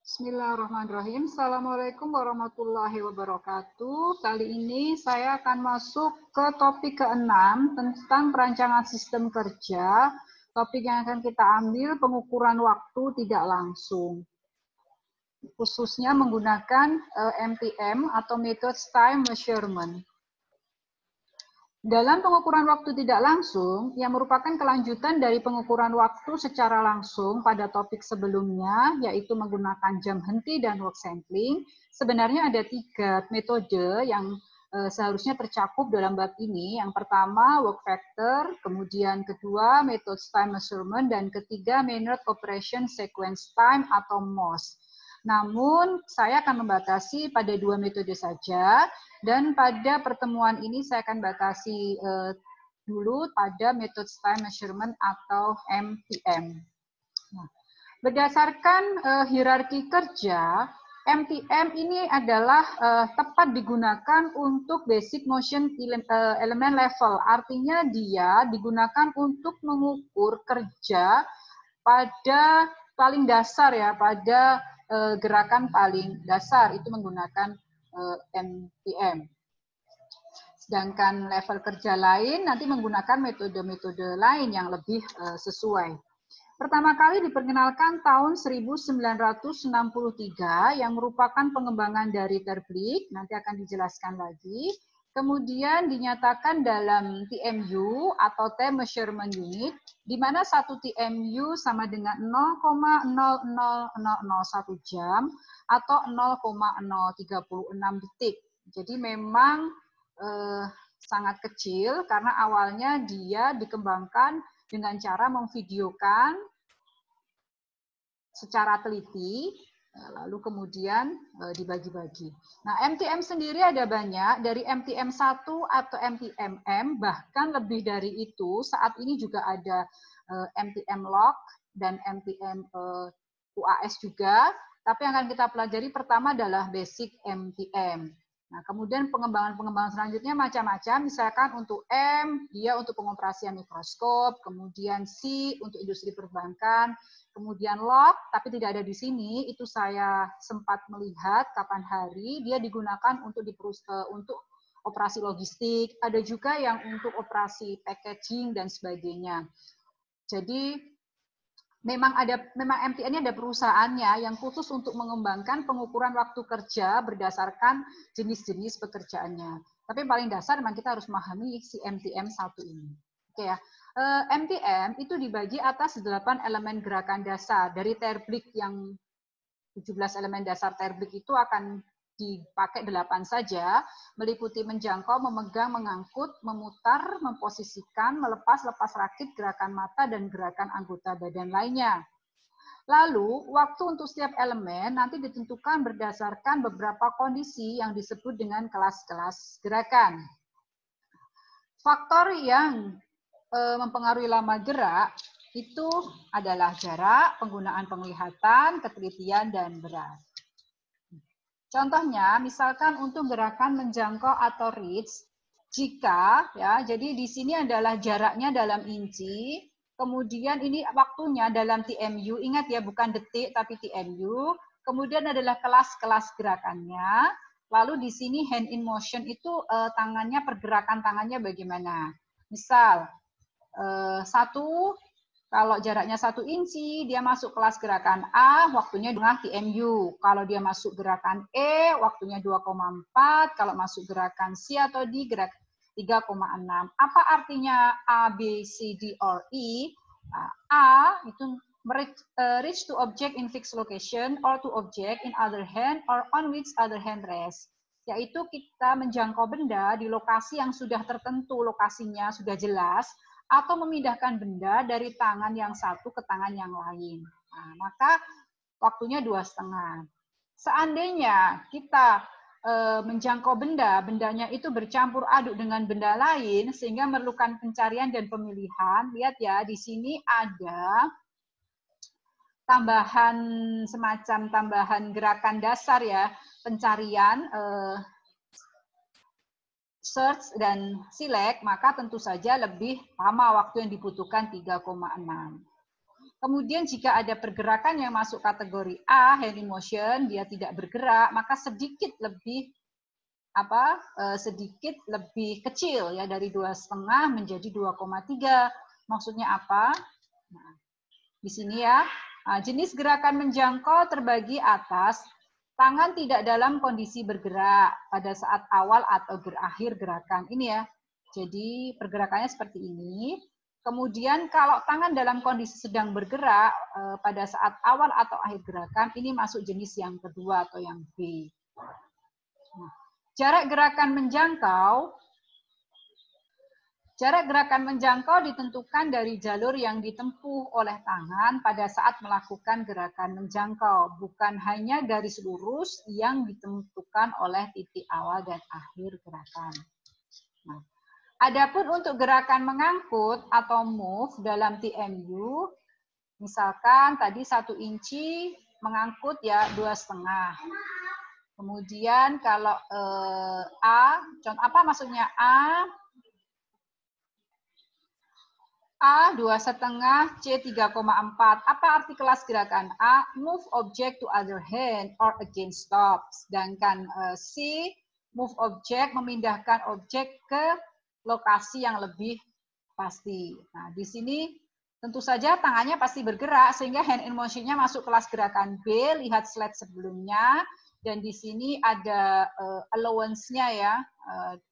Bismillahirrahmanirrahim. Assalamualaikum warahmatullahi wabarakatuh. Kali ini saya akan masuk ke topik ke-6 tentang perancangan sistem kerja. Topik yang akan kita ambil pengukuran waktu tidak langsung. Khususnya menggunakan MTM atau Methods Time Measurement. Dalam pengukuran waktu tidak langsung, yang merupakan kelanjutan dari pengukuran waktu secara langsung pada topik sebelumnya, yaitu menggunakan jam henti dan work sampling, sebenarnya ada 3 metode yang seharusnya tercakup dalam bab ini. Yang pertama, work factor, kemudian kedua, methods time measurement, dan ketiga, minute operation sequence time atau MOS. Namun, saya akan membatasi pada 2 metode saja, dan pada pertemuan ini saya akan batasi dulu pada metode time measurement atau MTM. Nah, berdasarkan hierarki kerja, MTM ini adalah tepat digunakan untuk basic motion element level. Artinya dia digunakan untuk mengukur kerja pada paling dasar ya, pada gerakan paling dasar itu menggunakan MTM. Sedangkan level kerja lain nanti menggunakan metode-metode lain yang lebih sesuai. Pertama kali diperkenalkan tahun 1963 yang merupakan pengembangan dari Terblick, nanti akan dijelaskan lagi. Kemudian dinyatakan dalam TMU atau Time Measurement Unit, di mana 1 TMU sama dengan 0,00001 jam atau 0,036 detik. Jadi memang sangat kecil karena awalnya dia dikembangkan dengan cara memvideokan secara teliti, lalu kemudian dibagi-bagi. Nah, MTM sendiri ada banyak, dari MTM 1 atau MTMM, bahkan lebih dari itu, saat ini juga ada MTM log dan MTM UAS juga, tapi yang akan kita pelajari pertama adalah basic MTM. Nah, kemudian pengembangan selanjutnya macam-macam, misalkan untuk M, dia untuk pengoperasian mikroskop, kemudian C untuk industri perbankan, kemudian log, tapi tidak ada di sini, itu saya sempat melihat kapan hari, dia digunakan untuk operasi logistik, ada juga yang untuk operasi packaging dan sebagainya. Jadi memang MTN ini ada perusahaannya yang khusus untuk mengembangkan pengukuran waktu kerja berdasarkan jenis-jenis pekerjaannya. Tapi yang paling dasar memang kita harus memahami si MTM 1 ini. Oke ya. MTM itu dibagi atas 8 elemen gerakan dasar. Dari Terblick yang 17 elemen dasar Terblick itu akan dipakai 8 saja, meliputi menjangkau, memegang, mengangkut, memutar, memposisikan, melepas, lepas rakit, gerakan mata, dan gerakan anggota badan lainnya. Lalu, waktu untuk setiap elemen nanti ditentukan berdasarkan beberapa kondisi yang disebut dengan kelas-kelas gerakan. Faktor yang mempengaruhi lama gerak itu adalah jarak, penggunaan penglihatan, ketelitian, dan berat. Contohnya, misalkan untuk gerakan menjangkau atau reach, jika ya, jadi di sini adalah jaraknya dalam inci, kemudian ini waktunya dalam TMU, ingat ya bukan detik tapi TMU, kemudian adalah kelas-kelas gerakannya, lalu di sini hand in motion itu pergerakan tangannya bagaimana. Misal, kalau jaraknya 1 inci, dia masuk kelas gerakan A, waktunya 2 TMU. Kalau dia masuk gerakan E, waktunya 2,4. Kalau masuk gerakan C atau D, gerak 3,6. Apa artinya A, B, C, D, or E? Nah, A itu reach to object in fixed location or to object in other hand or on which other hand rests. Yaitu kita menjangkau benda di lokasi yang sudah tertentu, lokasinya sudah jelas, atau memindahkan benda dari tangan yang satu ke tangan yang lain. Nah, maka waktunya 2,5. Seandainya kita menjangkau bendanya itu bercampur aduk dengan benda lain, sehingga memerlukan pencarian dan pemilihan. Lihat ya, di sini ada semacam tambahan gerakan dasar ya, pencarian, search dan select, maka tentu saja lebih lama waktu yang dibutuhkan 3,6. Kemudian jika ada pergerakan yang masuk kategori A, hand in motion, dia tidak bergerak, maka sedikit lebih kecil ya, dari 2,5 menjadi 2,3. Maksudnya apa? Nah, di sini ya, jenis gerakan menjangkau terbagi atas tangan tidak dalam kondisi bergerak pada saat awal atau berakhir gerakan. Ini ya. Jadi pergerakannya seperti ini. Kemudian kalau tangan dalam kondisi sedang bergerak pada saat awal atau akhir gerakan, ini masuk jenis yang kedua atau yang B. Nah, jarak gerakan menjangkau ditentukan dari jalur yang ditempuh oleh tangan pada saat melakukan gerakan menjangkau, bukan hanya garis lurus yang ditentukan oleh titik awal dan akhir gerakan. Nah, adapun untuk gerakan mengangkut atau move dalam TMU, misalkan tadi 1 inci mengangkut ya 2,5. Kemudian kalau A, contoh apa maksudnya A 2,5, C 3,4. Apa arti kelas gerakan A? Move object to other hand or against stop. Sedangkan C, move object, memindahkan objek ke lokasi yang lebih pasti. Nah, di sini tentu saja tangannya pasti bergerak, sehingga hand in motion-nya masuk kelas gerakan B. Lihat slide sebelumnya. Dan di sini ada allowance-nya ya,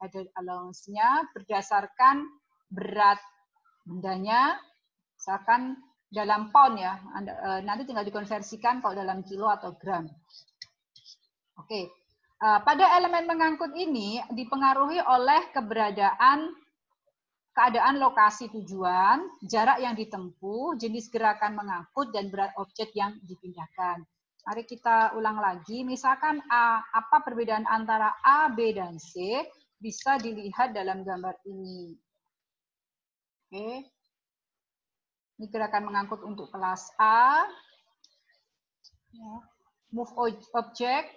ada allowance-nya berdasarkan berat bendanya, misalkan dalam pound ya, nanti tinggal dikonversikan kalau dalam kilo atau gram. Oke, pada elemen mengangkut ini dipengaruhi oleh keadaan lokasi tujuan, jarak yang ditempuh, jenis gerakan mengangkut, dan berat objek yang dipindahkan. Mari kita ulang lagi, misalkan A, apa perbedaan antara A, B, dan C, bisa dilihat dalam gambar ini. Oke. Ini gerakan mengangkut untuk kelas A. Move object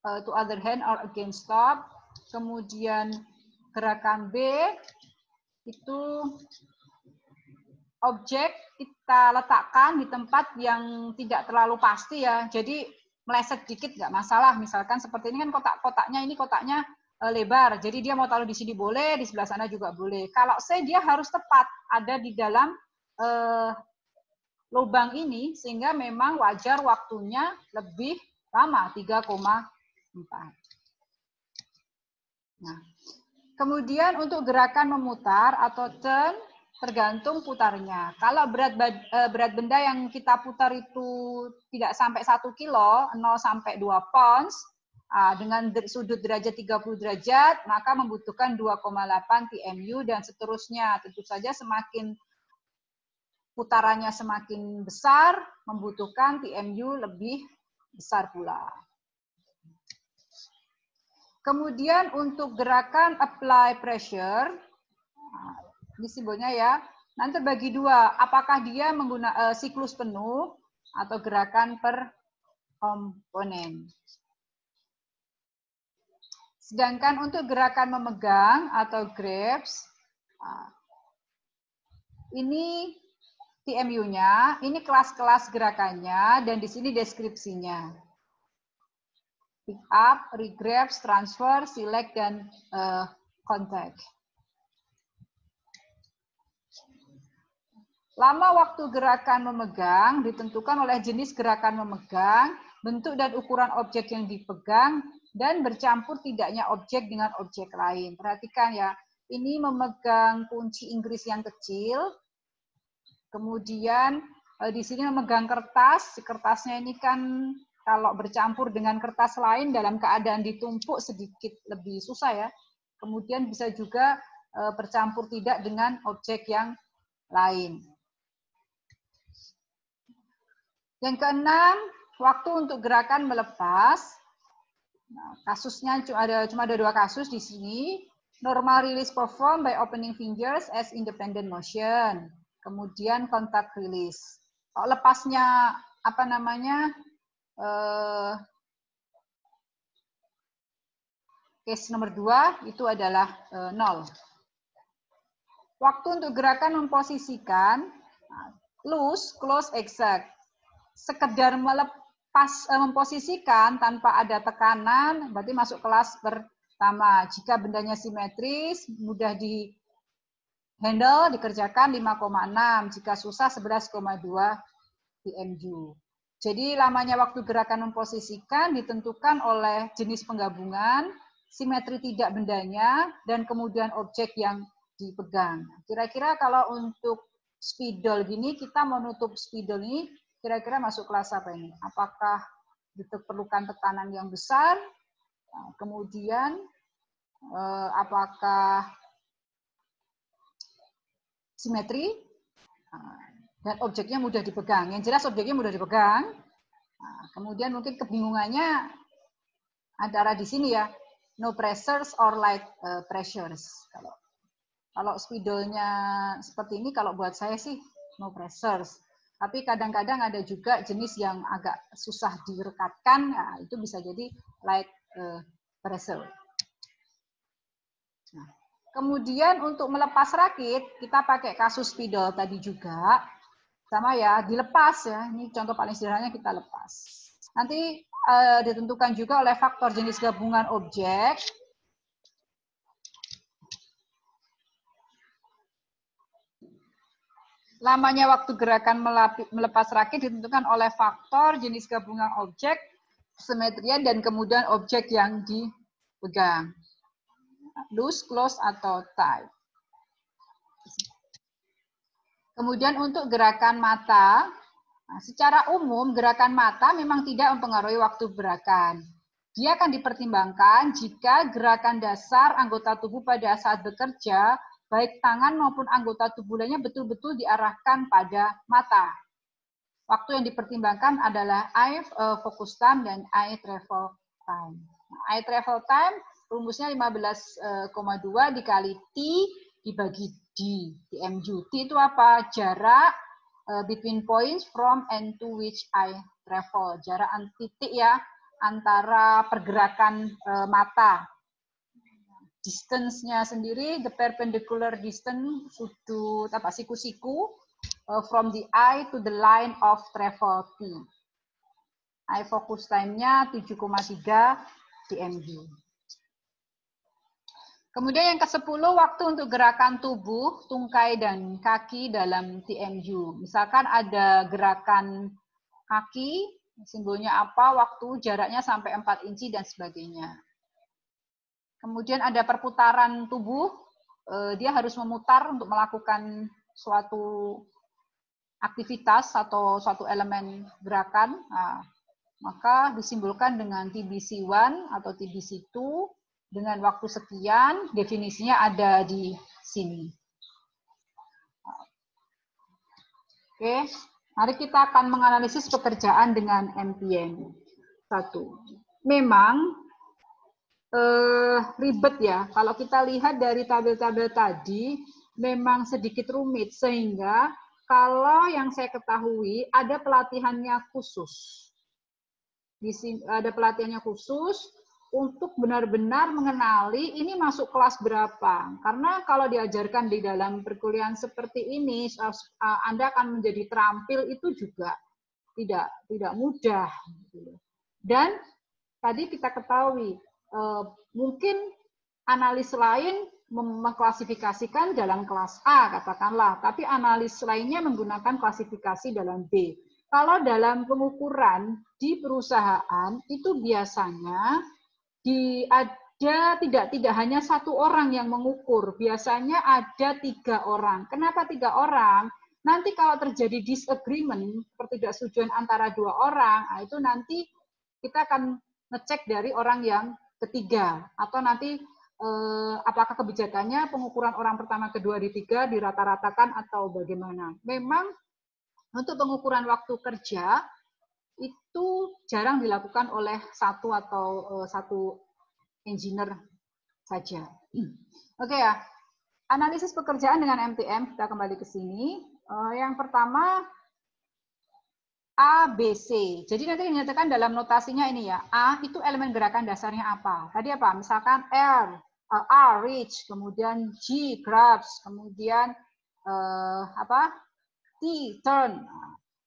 to other hand or against stop. Kemudian gerakan B itu objek kita letakkan di tempat yang tidak terlalu pasti ya. Jadi meleset dikit nggak masalah. Misalkan seperti ini kan kotaknya ini kotaknya lebar. Jadi dia mau taruh di sini boleh, di sebelah sana juga boleh. Kalau C dia harus tepat ada di dalam lubang ini, sehingga memang wajar waktunya lebih lama, 3,4. Nah, kemudian untuk gerakan memutar atau turn, tergantung putarnya. Kalau berat benda yang kita putar itu tidak sampai 1 kilo, 0 sampai 2 pounds, dengan sudut derajat 30 derajat, maka membutuhkan 2,8 TMU dan seterusnya. Tentu saja semakin putarannya semakin besar, membutuhkan TMU lebih besar pula. Kemudian untuk gerakan apply pressure, ini simbolnya ya, nanti bagi dua, apakah dia menggunakan siklus penuh atau gerakan per komponen. Sedangkan untuk gerakan memegang atau grasp, ini TMU-nya, ini kelas-kelas gerakannya, dan di sini deskripsinya. Pick up, regrabs, transfer, select, dan contact. Lama waktu gerakan memegang ditentukan oleh jenis gerakan memegang, bentuk dan ukuran objek yang dipegang, dan bercampur tidaknya objek dengan objek lain. Perhatikan ya, ini memegang kunci Inggris yang kecil, kemudian di sini memegang kertas. Kertasnya ini kan kalau bercampur dengan kertas lain dalam keadaan ditumpuk sedikit lebih susah ya. Kemudian bisa juga bercampur tidak dengan objek yang lain. Yang keenam, waktu untuk gerakan melepas. Nah, kasusnya cuma ada 2 kasus di sini. Normal release performed by opening fingers as independent motion. Kemudian contact release. Kalau lepasnya apa namanya? Case nomor 2 itu adalah 0. Waktu untuk gerakan memposisikan. Nah, loose, close, exact. Sekedar memposisikan tanpa ada tekanan, berarti masuk kelas pertama. Jika bendanya simetris, mudah di handle, dikerjakan 5,6. Jika susah 11,2 PMU. Jadi lamanya waktu gerakan memposisikan ditentukan oleh jenis penggabungan, simetri tidak bendanya, dan kemudian objek yang dipegang. Kira-kira kalau untuk spidol gini, kita menutup spidol ini, kira-kira masuk kelas apa ini? Apakah diperlukan tekanan yang besar? Kemudian apakah simetri? Dan objeknya mudah dipegang. Yang jelas objeknya mudah dipegang. Nah, kemudian mungkin kebingungannya antara di sini ya, no pressures or light pressures. Kalau spidolnya seperti ini, kalau buat saya sih no pressures. Tapi kadang-kadang ada juga jenis yang agak susah direkatkan, nah, itu bisa jadi light pressure. Nah, kemudian untuk melepas rakit, kita pakai kasus spidol tadi juga. Sama ya, dilepas ya. Ini contoh paling sederhananya kita lepas. Nanti ditentukan juga oleh faktor jenis gabungan objek. Lamanya waktu gerakan melepas rakit ditentukan oleh faktor jenis gabungan objek, simetrian, dan kemudian objek yang dipegang. Loose, close, atau tight. Kemudian untuk gerakan mata, nah, secara umum gerakan mata memang tidak mempengaruhi waktu gerakan. Dia akan dipertimbangkan jika gerakan dasar anggota tubuh pada saat bekerja, baik tangan maupun anggota tubuh lainnya betul-betul diarahkan pada mata. Waktu yang dipertimbangkan adalah eye focus time dan eye travel time. Nah, eye travel time rumusnya 15,2 dikali T dibagi D, TMU. T itu apa? Jarak between points from and to which I travel. Jarak titik ya, antara pergerakan mata. Distance-nya sendiri, the perpendicular distance, sudut apa siku-siku from the eye to the line of travel T. Eye focus time-nya 7,3 TMU. Kemudian yang ke-10, waktu untuk gerakan tubuh, tungkai, dan kaki dalam TMU. Misalkan ada gerakan kaki, simbolnya apa, waktu, jaraknya sampai 4 inci, dan sebagainya. Kemudian ada perputaran tubuh, dia harus memutar untuk melakukan suatu aktivitas atau suatu elemen gerakan. Nah, maka disimbolkan dengan TBC1 atau TBC2, dengan waktu sekian, definisinya ada di sini. Oke, mari kita akan menganalisis pekerjaan dengan MPM. 1. Memang ribet ya, kalau kita lihat dari tabel-tabel tadi, memang sedikit rumit, sehingga kalau yang saya ketahui, ada pelatihannya khusus. Di sini ada pelatihannya khusus, untuk benar-benar mengenali ini masuk kelas berapa. Karena kalau diajarkan di dalam perkuliahan seperti ini, Anda akan menjadi terampil itu juga tidak mudah. Dan tadi kita ketahui, mungkin analis lain mengklasifikasikan dalam kelas A, katakanlah, tapi analis lainnya menggunakan klasifikasi dalam B. Kalau dalam pengukuran di perusahaan, itu biasanya tidak hanya satu orang yang mengukur, biasanya ada 3 orang. Kenapa 3 orang? Nanti kalau terjadi disagreement, ketidaksetujuan antara 2 orang, nah itu nanti kita akan ngecek dari orang yang ketiga, atau nanti apakah kebijakannya pengukuran orang pertama, kedua, ketiga dirata-ratakan atau bagaimana. Memang untuk pengukuran waktu kerja itu jarang dilakukan oleh satu atau satu engineer saja. Oke ya, analisis pekerjaan dengan MTM, kita kembali ke sini. Yang pertama, A, B, C. Jadi nanti dinyatakan dalam notasinya ini ya, A itu elemen gerakan dasarnya apa? Tadi apa? Misalkan R, reach, kemudian G, grabs, kemudian apa? T, turn.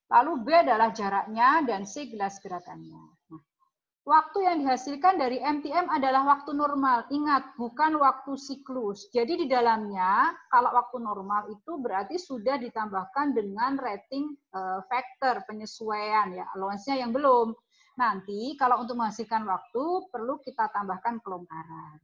Lalu B adalah jaraknya dan C gelas gerakannya. Nah, waktu yang dihasilkan dari MTM adalah waktu normal. Ingat, bukan waktu siklus. Jadi di dalamnya, kalau waktu normal itu berarti sudah ditambahkan dengan rating factor, penyesuaian, ya, allowance-nya yang belum. Nanti kalau untuk menghasilkan waktu, perlu kita tambahkan kelonggaran.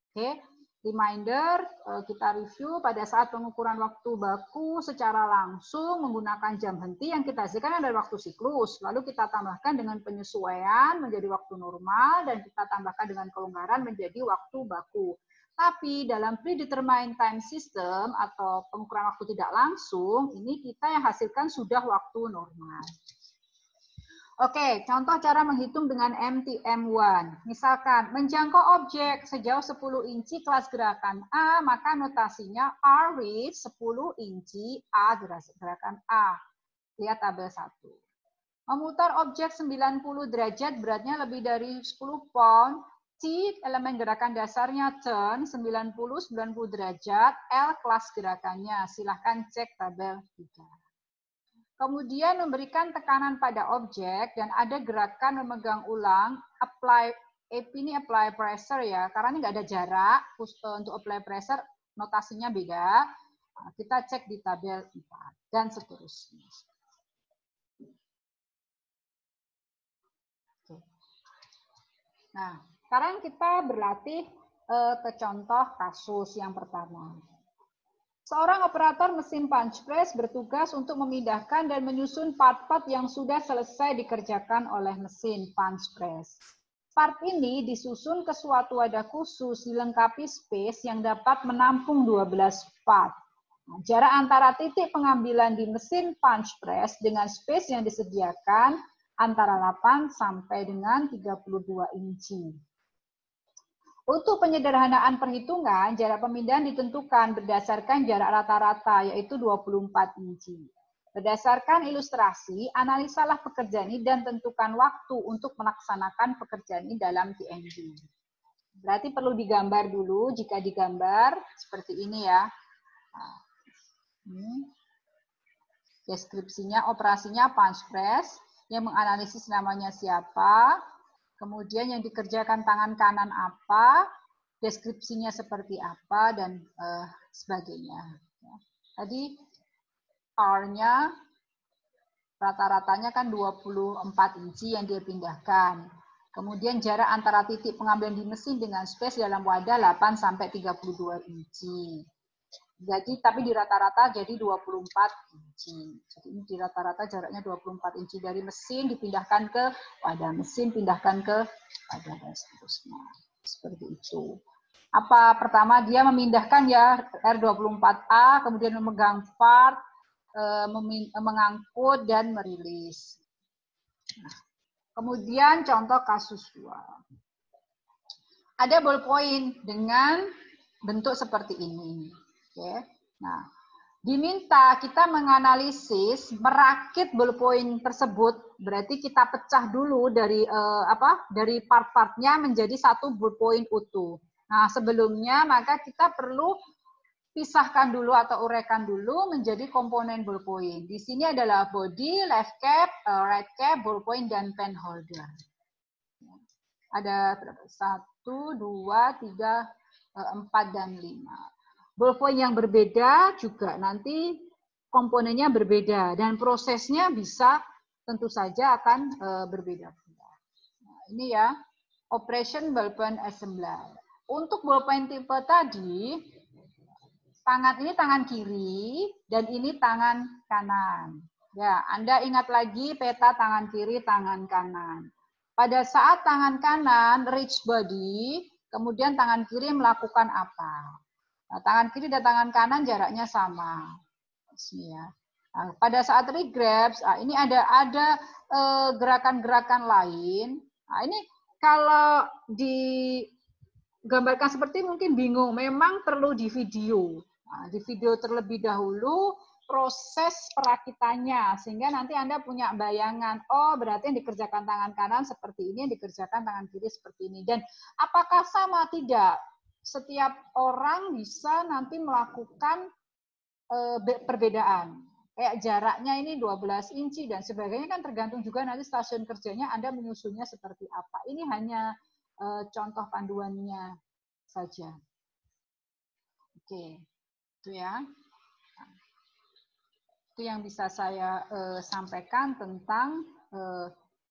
Oke. Reminder, kita review pada saat pengukuran waktu baku secara langsung menggunakan jam henti yang kita hasilkan adalah waktu siklus. Lalu kita tambahkan dengan penyesuaian menjadi waktu normal dan kita tambahkan dengan kelonggaran menjadi waktu baku. Tapi dalam predetermined time system atau pengukuran waktu tidak langsung, ini kita yang hasilkan sudah waktu normal. Oke, contoh cara menghitung dengan MTM1. Misalkan, menjangkau objek sejauh 10 inci kelas gerakan A, maka notasinya R reach 10 inci A gerakan A. Lihat tabel 1. Memutar objek 90 derajat beratnya lebih dari 10 pound. T, elemen gerakan dasarnya turn 90 derajat. L, kelas gerakannya. Silahkan cek tabel 3. Kemudian memberikan tekanan pada objek dan ada gerakan memegang ulang, apply pressure ya, karena ini nggak ada jarak, untuk apply pressure notasinya beda. Kita cek di tabel 4 dan seterusnya. Nah, sekarang kita berlatih ke contoh kasus yang pertama. Seorang operator mesin punch press bertugas untuk memindahkan dan menyusun part-part yang sudah selesai dikerjakan oleh mesin punch press. Part ini disusun ke suatu wadah khusus dilengkapi space yang dapat menampung 12 part. Nah, jarak antara titik pengambilan di mesin punch press dengan space yang disediakan antara 8 sampai dengan 32 inci. Untuk penyederhanaan perhitungan, jarak pemindahan ditentukan berdasarkan jarak rata-rata, yaitu 24 inci. Berdasarkan ilustrasi, analisalah pekerjaan ini dan tentukan waktu untuk melaksanakan pekerjaan ini dalam TND. Berarti perlu digambar dulu, jika digambar seperti ini ya. Deskripsinya, operasinya punch press, yang menganalisis namanya siapa, kemudian yang dikerjakan tangan kanan apa, deskripsinya seperti apa, dan sebagainya. Tadi R-nya rata-ratanya kan 24 inci yang dia pindahkan. Kemudian jarak antara titik pengambilan di mesin dengan space dalam wadah 8 sampai 32 inci. Jadi tapi di rata-rata jadi 24 inci. Jadi ini di rata-rata jaraknya 24 inci dari mesin dipindahkan ke wadah mesin, pindahkan ke wadah dan seterusnya. Seperti itu. Apa pertama dia memindahkan ya R24A, kemudian memegang part, mengangkut dan merilis. Nah, kemudian contoh kasus 2. Ada ballpoint dengan bentuk seperti ini. Oke. Nah, diminta kita menganalisis merakit ballpoint tersebut, berarti kita pecah dulu dari dari part-partnya menjadi satu ballpoint utuh. Nah, sebelumnya maka kita perlu pisahkan dulu atau uraikan dulu menjadi komponen ballpoint. Di sini adalah body, left cap, right cap, ballpoint dan pen holder. Ada 1, 2, 3, 4 dan 5. Ballpoint yang berbeda juga nanti komponennya berbeda dan prosesnya bisa tentu saja akan berbeda. Nah, ini ya, operation ballpoint assembly. Untuk ballpoint tipe tadi, tangan ini tangan kiri dan ini tangan kanan. Ya, Anda ingat lagi peta tangan kiri, tangan kanan. Pada saat tangan kanan reach body, kemudian tangan kiri melakukan apa? Nah, tangan kiri dan tangan kanan jaraknya sama. Ya. Nah, pada saat regrabs, ini ada gerakan-gerakan lain. Nah, ini kalau digambarkan seperti mungkin bingung, memang perlu di video. Nah, di video terlebih dahulu proses perakitannya, sehingga nanti Anda punya bayangan, oh berarti yang dikerjakan tangan kanan seperti ini, yang dikerjakan tangan kiri seperti ini. Dan apakah sama? Tidak. Setiap orang bisa nanti melakukan perbedaan. kayak jaraknya ini 12 inci dan sebagainya kan tergantung juga nanti stasiun kerjanya Anda menyusunnya seperti apa. Ini hanya contoh panduannya saja. Oke, itu ya. Itu yang bisa saya sampaikan tentang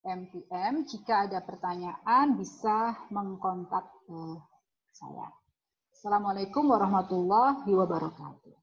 MTM. Jika ada pertanyaan bisa mengkontak saya. Assalamualaikum warahmatullahi wabarakatuh.